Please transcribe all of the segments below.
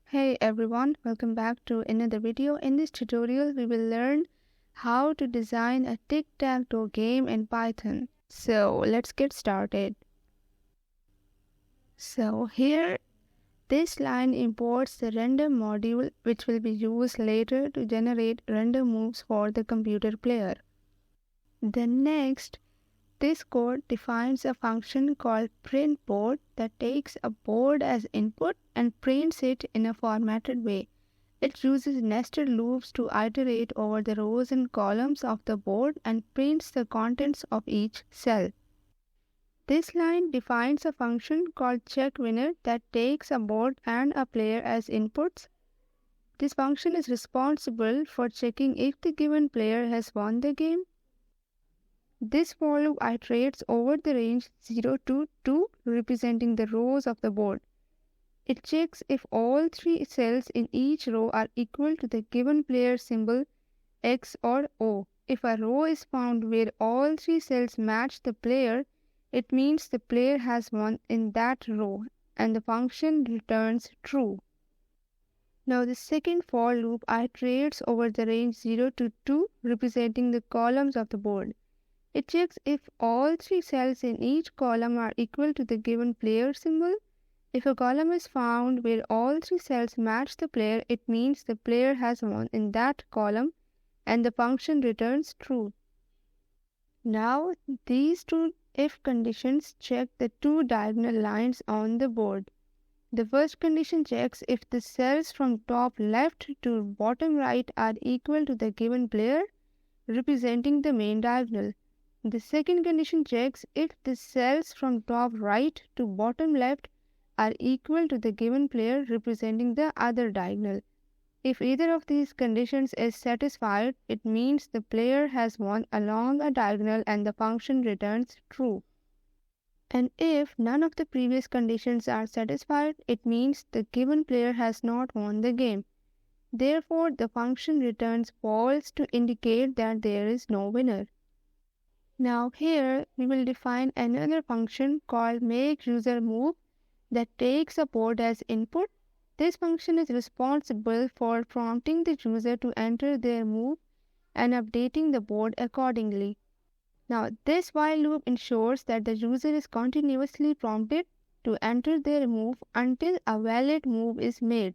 Hey everyone, welcome back to another video. In this tutorial, we will learn how to design a tic-tac-toe game in Python. So let's get started. So here, this line imports the random module which will be used later to generate random moves for the computer player. Then next, this code defines a function called printBoard that takes a board as input and prints it in a formatted way. It uses nested loops to iterate over the rows and columns of the board and prints the contents of each cell. This line defines a function called checkWinner that takes a board and a player as inputs. This function is responsible for checking if the given player has won the game. This for loop iterates over the range 0 to 2, representing the rows of the board. It checks if all three cells in each row are equal to the given player symbol X or O. If a row is found where all three cells match the player, it means the player has won in that row, and the function returns true. Now the second for loop iterates over the range 0 to 2, representing the columns of the board. It checks if all three cells in each column are equal to the given player symbol. If a column is found where all three cells match the player, it means the player has won in that column, and the function returns true. Now, these two if conditions check the two diagonal lines on the board. The first condition checks if the cells from top left to bottom right are equal to the given player, representing the main diagonal. The second condition checks if the cells from top right to bottom left are equal to the given player, representing the other diagonal. If either of these conditions is satisfied, it means the player has won along a diagonal and the function returns true. And if none of the previous conditions are satisfied, it means the given player has not won the game. Therefore, the function returns false to indicate that there is no winner. Now here we will define another function called makeUserMove that takes a board as input. This function is responsible for prompting the user to enter their move and updating the board accordingly. Now this while loop ensures that the user is continuously prompted to enter their move until a valid move is made.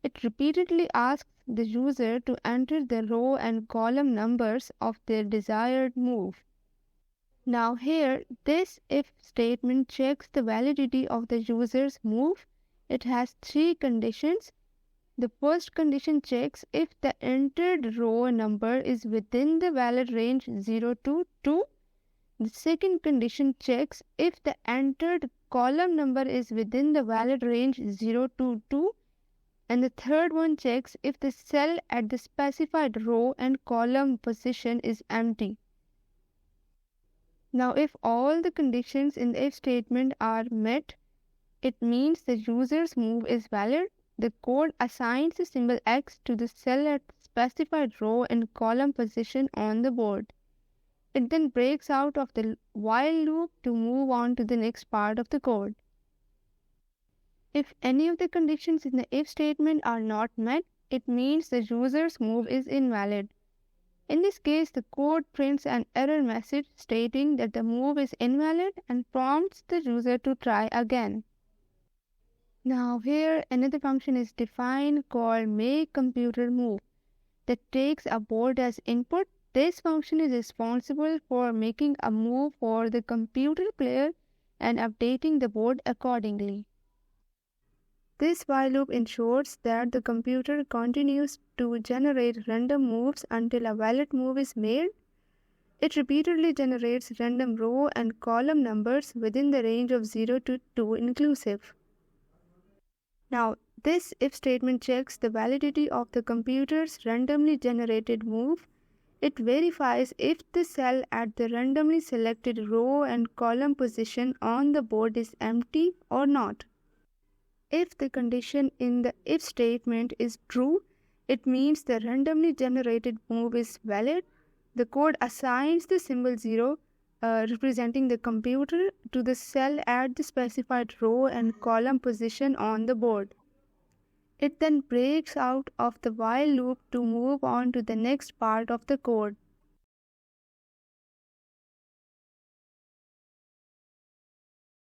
It repeatedly asks the user to enter the row and column numbers of their desired move. Now here, this if statement checks the validity of the user's move. It has three conditions. The first condition checks if the entered row number is within the valid range 0 to 2. The second condition checks if the entered column number is within the valid range 0 to 2. And the third one checks if the cell at the specified row and column position is empty. Now if all the conditions in the if statement are met, it means the user's move is valid. The code assigns the symbol X to the cell at specified row and column position on the board. It then breaks out of the while loop to move on to the next part of the code. If any of the conditions in the if statement are not met, it means the user's move is invalid. In this case, the code prints an error message stating that the move is invalid and prompts the user to try again. Now here another function is defined called makeComputerMove that takes a board as input. This function is responsible for making a move for the computer player and updating the board accordingly. This while loop ensures that the computer continues to generate random moves until a valid move is made. It repeatedly generates random row and column numbers within the range of 0 to 2 inclusive. Now, this if statement checks the validity of the computer's randomly generated move. It verifies if the cell at the randomly selected row and column position on the board is empty or not. If the condition in the if statement is true, it means the randomly generated move is valid. The code assigns the symbol 0, representing the computer, to the cell at the specified row and column position on the board. It then breaks out of the while loop to move on to the next part of the code.